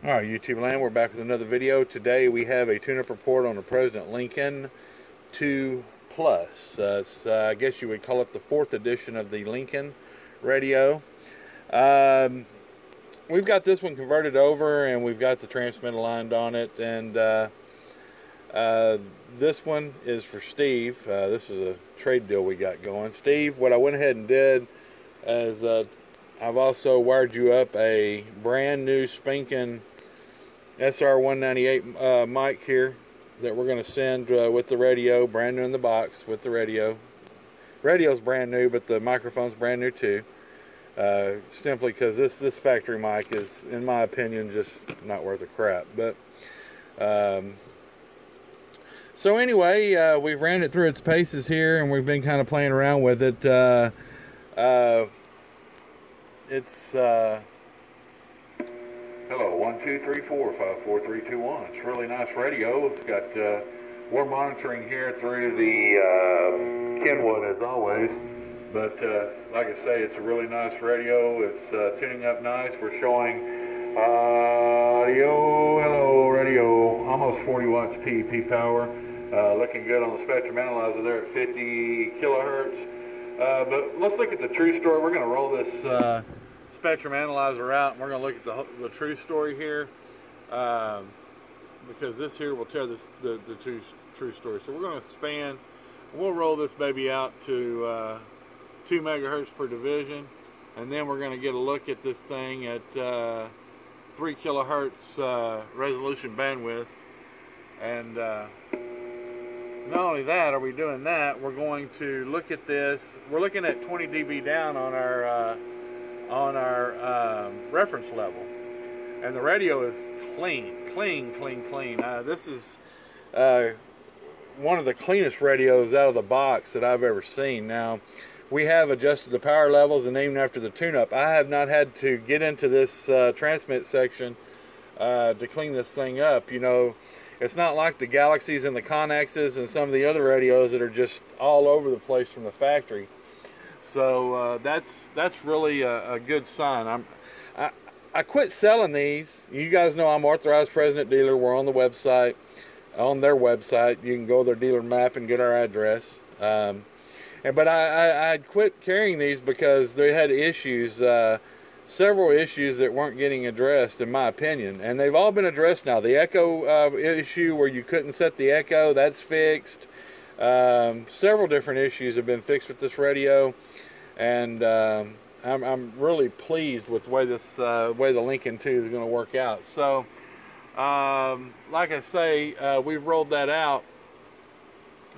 Alright, YouTube land, we're back with another video. Today we have a tune-up report on the President Lincoln 2 Plus. I guess you would call it the 4th edition of the Lincoln radio. We've got this one converted over and we've got the transmitter lined on it, and this one is for Steve. This is a trade deal we got going. Steve, what I went ahead and did is I've also wired you up a brand new spanking SR198 mic here that we're going to send with the radio, brand new in the box with the radio. Radio's brand new, but the microphone's brand new too. Simply because this factory mic is, in my opinion, just not worth a crap. But so anyway, we've ran it through its paces here, and we've been kind of playing around with it. Hello, 1 2 3 4 5 4 3 2 1. It's a really nice radio. It's got we're monitoring here through the Kenwood as always, but like I say, it's a really nice radio. It's tuning up nice. We're showing audio, hello radio, almost 40 watts PEP power. Looking good on the spectrum analyzer there at 50 kilohertz. But let's look at the true story. We're going to roll this spectrum analyzer out, and we're going to look at the true story here, because this here will tell the true story. So we're going to span, we'll roll this baby out to 2 megahertz per division, and then we're going to get a look at this thing at 3 kilohertz resolution bandwidth. And not only that are we doing that, we're going to look at this. We're looking at 20 dB down on our reference level, and the radio is clean. This is one of the cleanest radios out of the box that I've ever seen. Now, we have adjusted the power levels and named after the tune-up. I have not had to get into this transmit section to clean this thing up. You know, it's not like the Galaxies and the Connexes and some of the other radios that are just all over the place from the factory. So that's really a good sign. I quit selling these. You guys know I'm authorized President dealer. We're on the website, on their website. You can go to their dealer map and get our address. But I quit carrying these because they had issues, several issues that weren't getting addressed, in my opinion. And they've all been addressed now. The echo issue where you couldn't set the echo, that's fixed. Several different issues have been fixed with this radio, and I'm really pleased with the way this way the Lincoln 2 is going to work out. So like I say, we've rolled that out,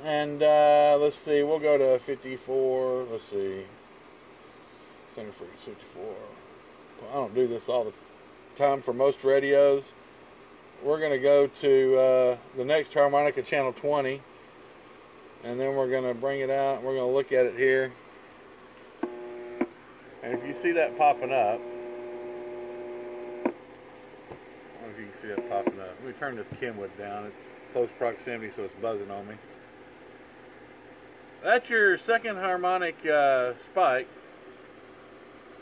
and let's see, we'll go to 54. Let's see, center frequency 54. I don't do this all the time for most radios. We're going to go to the next harmonica, channel 20. And then we're going to bring it out, and we're going to look at it here. And if you see that popping up, I don't know if you can see that popping up. Let me turn this Kenwood down. It's close proximity, so it's buzzing on me. That's your second harmonic spike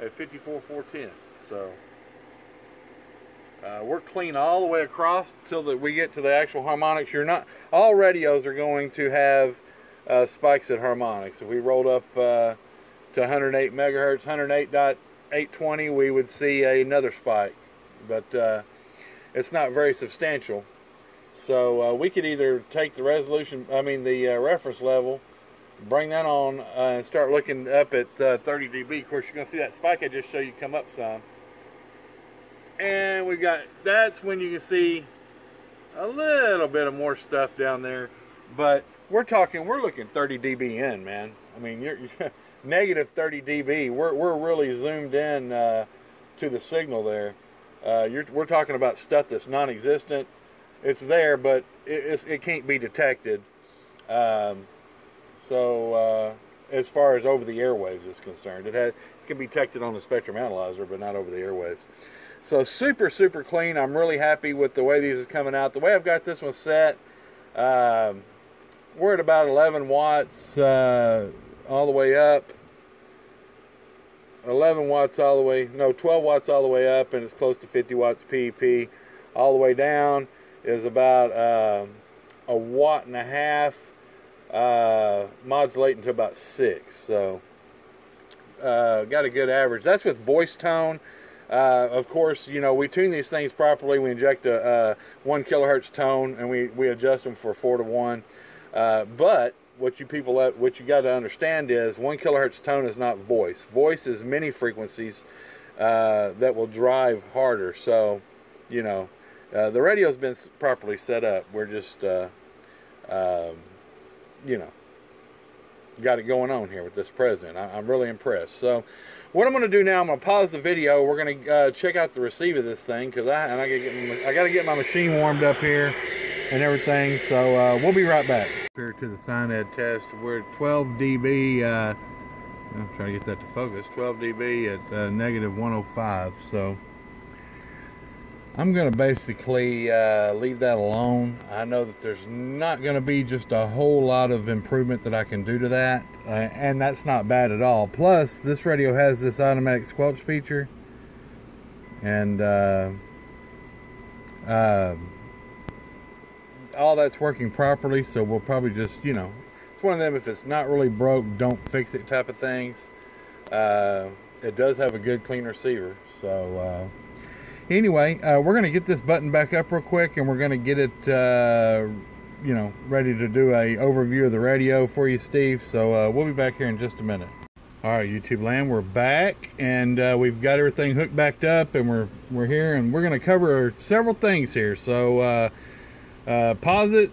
at 54,410. So we're clean all the way across till we get to the actual harmonics. You're not, all radios are going to have spikes at harmonics. If we rolled up to 108 megahertz, 108.820, we would see another spike, but it's not very substantial. So we could either take the resolution, the reference level, bring that on and start looking up at 30 dB. Of course, you're going to see that spike I just showed you come up some. And we got, that's when you can see a little bit of more stuff down there, but we're looking 30 dB in, man. I mean, you're negative 30 dB. We're really zoomed in to the signal there. We're talking about stuff that's non-existent. It's there, but it can't be detected. So as far as over the airwaves is concerned, it can be detected on the spectrum analyzer, but not over the airwaves. So super clean. I'm really happy with the way these is coming out. The way I've got this one set, we're at about 11 watts all the way up. 11 watts all the way, no, 12 watts all the way up, and it's close to 50 watts PEP. all the way down is about 1.5 watts, modulating to about 6. So got a good average. That's with voice tone. Of course, you know, we tune these things properly. We inject a 1 kilohertz tone, and we adjust them for 4 to 1. But what you got to understand is 1 kilohertz tone is not voice. Voice is many frequencies that will drive harder. So, you know, the radio's been properly set up. We're just, you know, got it going on here with this president. I'm really impressed. So what I'm going to do now, I'm going to pause the video. We're going to check out the receiver of this thing, because I got to get my machine warmed up here and everything. So we'll be right back. Here to the SINED test, we're at 12 dB. I'm trying to get that to focus. 12 dB at -105. So I'm going to basically leave that alone. I know that there's not going to be just a whole lot of improvement that I can do to that, and that's not bad at all. Plus, this radio has this automatic squelch feature, and all that's working properly, so we'll probably just, you know, it's one of them, if it's not really broke, don't fix it type of things. It does have a good clean receiver, so anyway, we're going to get this button back up real quick, and we're going to get it, you know, ready to do a overview of the radio for you, Steve. So we'll be back here in just a minute. All right, YouTube land, we're back, and we've got everything hooked back up, and we're here, and we're going to cover several things here. So pause it,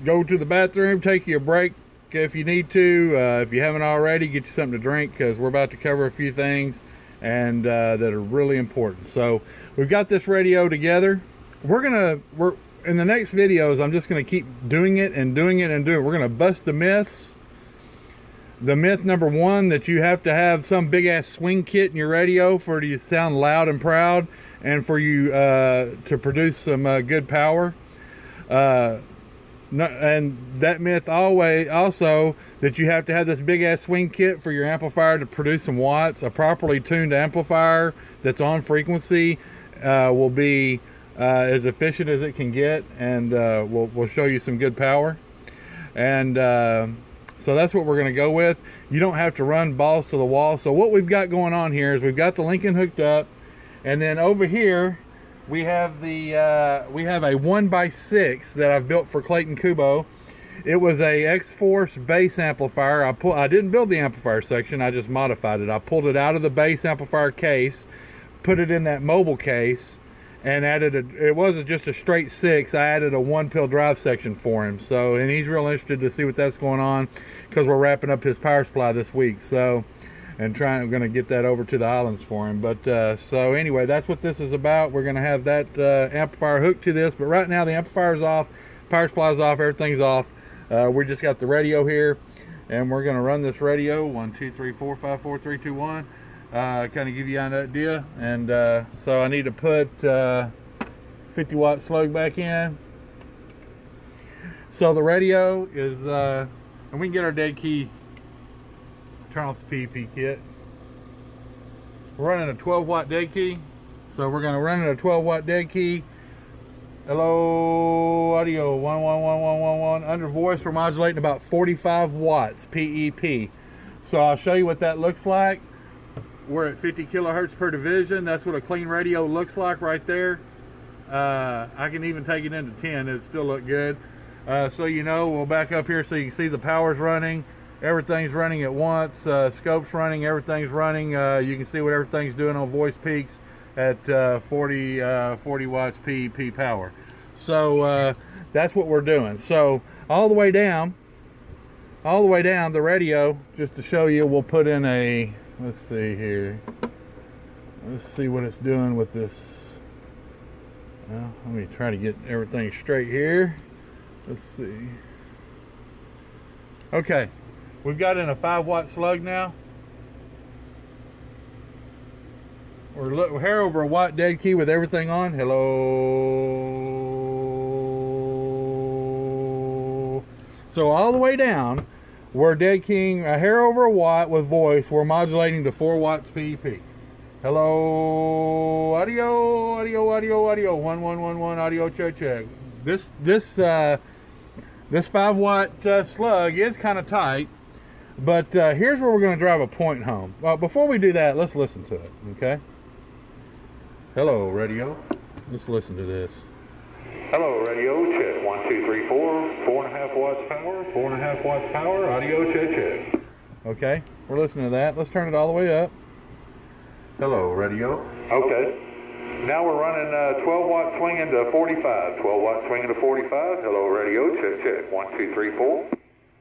go to the bathroom, take you a break if you need to. If you haven't already, get you something to drink, because we're about to cover a few things and that are really important. So we've got this radio together. We're in the next videos, I'm just going to keep doing it and doing it and doing it. We're going to bust the myths. The myth number 1, that you have to have some big ass swing kit in your radio for it to sound loud and proud, and for you to produce some good power. And that myth also that you have to have this big ass swing kit for your amplifier to produce some watts. A properly tuned amplifier that's on frequency will be as efficient as it can get, and we'll show you some good power. And so that's what we're going to go with. You don't have to run balls to the wall. So what we've got going on here is we've got the Lincoln hooked up, and then over here we have a 1x6 that I've built for Clayton Kubo. It was a X-Force bass amplifier. I didn't build the amplifier section, I just modified it. I pulled it out of the bass amplifier case, put it in that mobile case, and added it wasn't just a straight 6, I added a 1-pill drive section for him. So, and he's real interested to see what that's going on, because we're wrapping up his power supply this week. So, and I'm going to get that over to the islands for him. But so anyway, that's what this is about. We're going to have that amplifier hooked to this, but right now the amplifier's off, power supply's off, everything's off. We just got the radio here, and we're going to run this radio 1 2 3 4 5 4 3 2 1, kind of give you an idea. And so I need to put 50 watt slug back in. So the radio is and we can get our dead key, turn off the PEP kit. We're running a 12 watt dead key, so we're going to run a 12 watt dead key. Hello, audio 1111111. Under voice, we're modulating about 45 watts PEP. So I'll show you what that looks like. We're at 50 kilohertz per division. That's what a clean radio looks like right there. I can even take it into 10, it'll still look good. So you know, we'll back up here so you can see the power's running. Everything's running at once. Scope's running, everything's running. You can see what everything's doing on voice peaks at 40 watts PEP power. So that's what we're doing. So all the way down the radio, just to show you, we'll put in a, let's see here, let's see what it's doing with this. Well, let me try to get everything straight here. Let's see. Okay, we've got in a 5 watt slug now. We're hair over a watt dead key with everything on. Hello. So all the way down, we're dead keying a hair over a watt with voice. We're modulating to 4 watts PEP. Hello, audio, audio, audio, audio. 1111 audio, check, check. This 5-watt slug is kind of tight, but here's where we're going to drive a point home. Well, before we do that, let's listen to it, okay? Hello, radio. Let's listen to this. Hello, radio, check. 1, 2, 3, 4. 4.5 watts power. 4.5 watts power. Audio, check, check. Okay, we're listening to that. Let's turn it all the way up. Hello, radio. Okay. Now we're running 12 watt swinging to 45. 12 watt swinging to 45. Hello, radio. Check, check. 1, 2, 3, 4.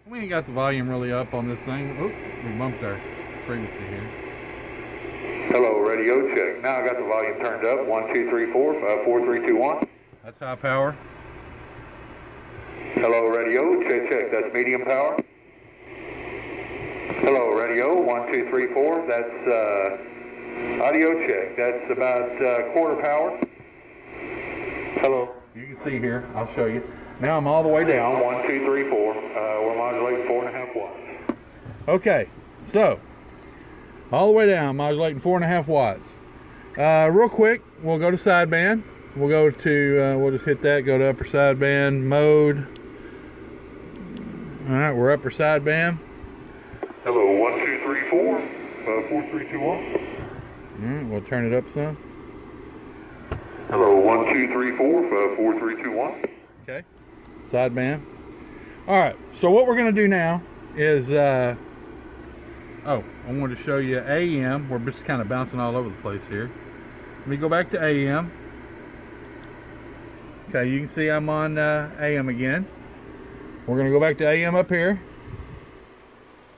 We ain't got the volume really up on this thing. Oop, we bumped our frequency here. Hello, radio. Check. Now I got the volume turned up. 1, 2, 3, 4. 4, 3, 2, 1. That's high power. Hello, radio. Check, check. That's medium power. Hello, radio. 1, 2, 3, 4. That's audio check. That's about quarter power. Hello. You can see here. I'll show you. Now I'm all the way down. 1, 2, 3, 4. We're modulating 4.5 watts. Okay. So all the way down, modulating 4.5 watts. Real quick, we'll go to sideband. We'll go to. We'll just hit that. Go to upper sideband mode. All right. We're upper sideband. Hello. 1, 2, 3, 4. 4, 3, 2, 1. We'll turn it up some. Hello, 1, 2, 3, 4, 4, 3, 2, 1. Okay, sideband. All right, so what we're going to do now is, I wanted to show you AM. We're just kind of bouncing all over the place here. Let me go back to AM. Okay, you can see I'm on AM again. We're going to go back to AM up here.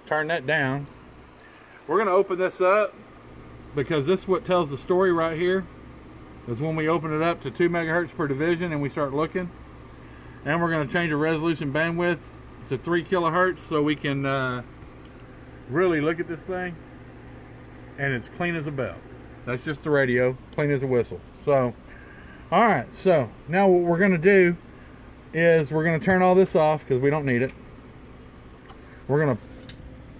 Turn that down. We're going to open this up, because this is what tells the story right here. Is when we open it up to 2 megahertz per division and we start looking. And we're going to change the resolution bandwidth to 3 kilohertz so we can really look at this thing. And it's clean as a bell. That's just the radio, clean as a whistle. So, alright, so now what we're going to do is we're going to turn all this off because we don't need it. We're going to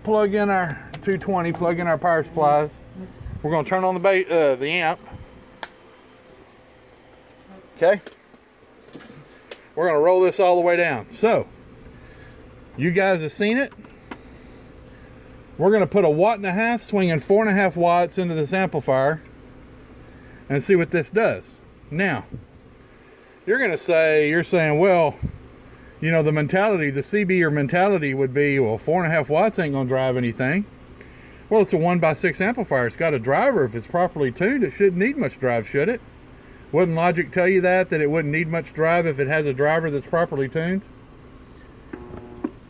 plug in our 220, plug in our power supplies. We're going to turn on the amp. Okay. We're going to roll this all the way down. So, you guys have seen it. We're going to put 1.5 watts swinging 4.5 watts into this amplifier and see what this does. Now, you're saying, well, you know, the mentality, the CBer mentality would be, well, 4.5 watts ain't going to drive anything. Well, it's a 1x6 amplifier. It's got a driver. If it's properly tuned, it shouldn't need much drive, should it? Wouldn't logic tell you that it wouldn't need much drive if it has a driver that's properly tuned?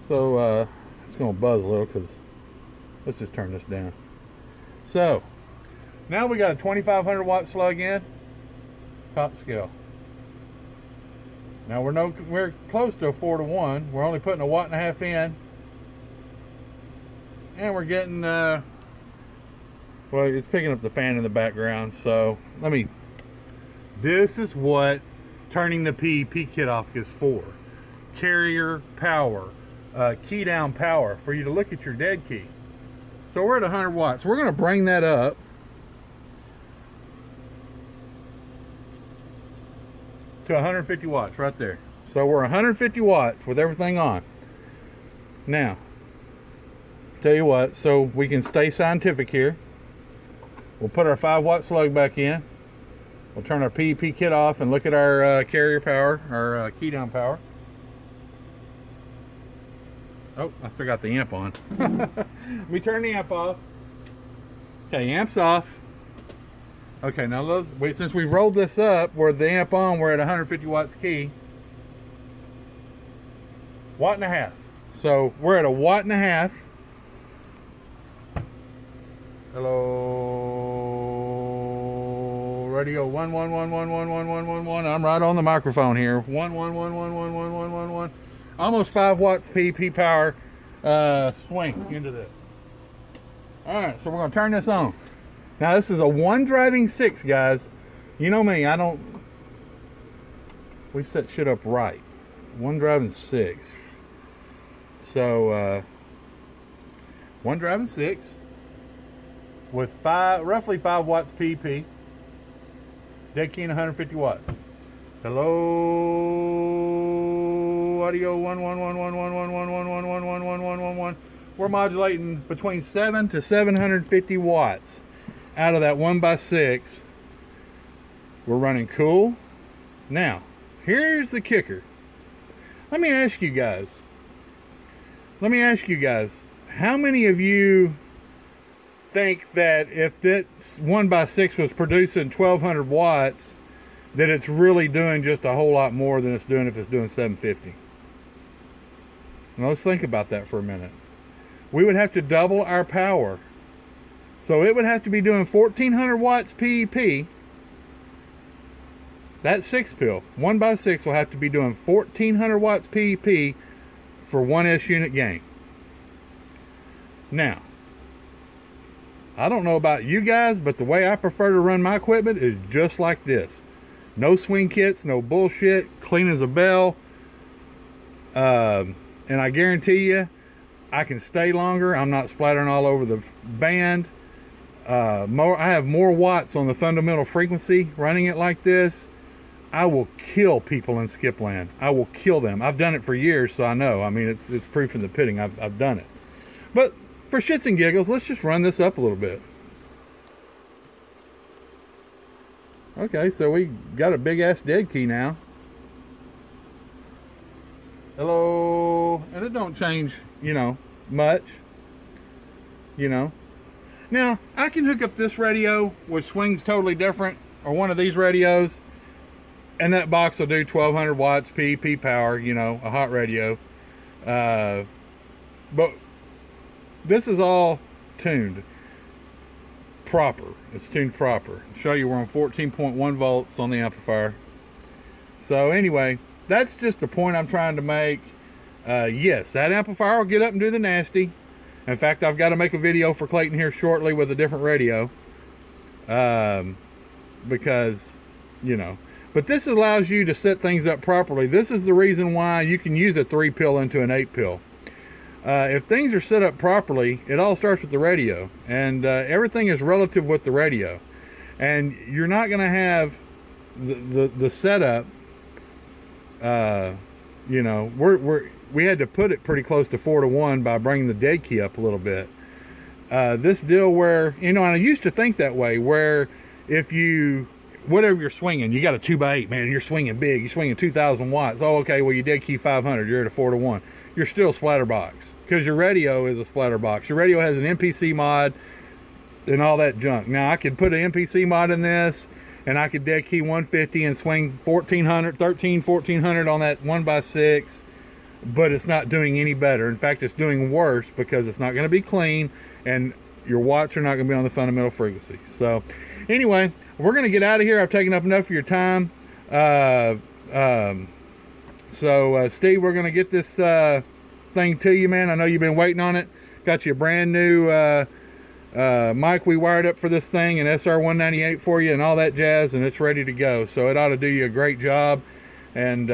So, it's going to buzz a little because let's just turn this down. So, now we got a 2500 watt slug in, top scale. Now we're close to a 4-to-1. We're only putting 1.5 watts in. And we're getting, well, it's picking up the fan in the background. So this is what turning the PEP kit off is for. Carrier power, key down power, for you to look at your dead key. So we're at 100 watts. We're going to bring that up to 150 watts right there. So we're 150 watts with everything on. Now, tell you what, so we can stay scientific here. We'll put our 5-watt slug back in. We'll turn our PEP kit off and look at our carrier power, our key down power. Oh, I still got the amp on. We turn the amp off. Okay, amp's off. Okay, now since we've rolled this up, with the amp on, we're at 150 watts key. 1.5 watts. So we're at 1.5 watts. Hello, radio 111111111. I'm right on the microphone here. 111111111. Almost 5 watts PEP power swing into this. All right, so we're gonna turn this on. Now this is a 1 driving 6, guys. You know me, we set shit up right. 1 driving 6. So 1 driving 6. with roughly 5 watts PEP. Dead key and 150 watts. Hello, audio 111111111111111. We're modulating between 7 to 750 watts out of that 1x6. We're running cool. Now, here's the kicker. Let me ask you guys, how many of you think that if that 1x6 was producing 1200 watts, that it's really doing just a whole lot more than it's doing if it's doing 750? Now let's think about that for a minute. We would have to double our power. So it would have to be doing 1400 watts PEP. That 6 pill, 1x6, will have to be doing 1400 watts PEP for 1S unit gain. Now, I don't know about you guys, but the way I prefer to run my equipment is just like this. No swing kits, no bullshit, clean as a bell. And I guarantee you, I can stay longer. I'm not splattering all over the band. I have more watts on the fundamental frequency running it like this. I will kill people in skipland. I will kill them. I've done it for years, so I know. I mean, it's proof in the pudding. I've done it. But for shits and giggles, let's just run this up a little bit. Okay, so we got a big ass dead key now. Hello, and it don't change, you know, much, you know. Now, I can hook up this radio, which swings totally different, or one of these radios, and that box will do 1200 watts PEP power, you know, a hot radio. But this is all tuned proper. It's tuned proper. I'll show you we're on 14.1 volts on the amplifier. So anyway, that's just the point I'm trying to make. Yes, that amplifier will get up and do the nasty. In fact, I've got to make a video for Clayton here shortly with a different radio. Because, you know, but this allows you to set things up properly. This is the reason why you can use a 3 pill into an 8 pill. If things are set up properly, it all starts with the radio, and everything is relative with the radio. And you're not going to have the setup. You know, we had to put it pretty close to 4-to-1 by bringing the dead key up a little bit. This deal where, you know, and I used to think that way, where if you, whatever you're swinging, you got a 2x8, man, you're swinging big, you're swinging 2000 watts. Oh, okay, well, you dead key 500, you're at a 4-to-1. You're still splatterbox, because your radio is a splatterbox. Your radio has an MPC mod and all that junk. Now, I could put an MPC mod in this, and I could dead key 150 and swing 1400 on that 1x6, but it's not doing any better. In fact, it's doing worse, because it's not going to be clean, and your watts are not going to be on the fundamental frequency. So anyway, we're going to get out of here. I've taken up enough of your time. Steve, we're going to get this thing to you, man. I know you've been waiting on it. Got you a brand new mic we wired up for this thing, and SR198 for you and all that jazz, and it's ready to go. So it ought to do you a great job and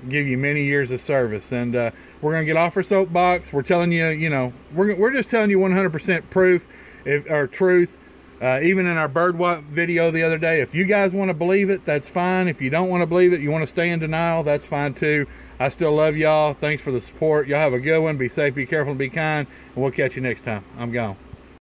give you many years of service. And we're going to get off our soapbox. We're telling you, you know, we're just telling you 100% proof, or truth. Even in our bird watch video the other day, if you guys want to believe it, that's fine. If you don't want to believe it, you want to stay in denial, that's fine too. I still love y'all. Thanks for the support. Y'all have a good one. Be safe, be careful, and be kind. And we'll catch you next time. I'm gone.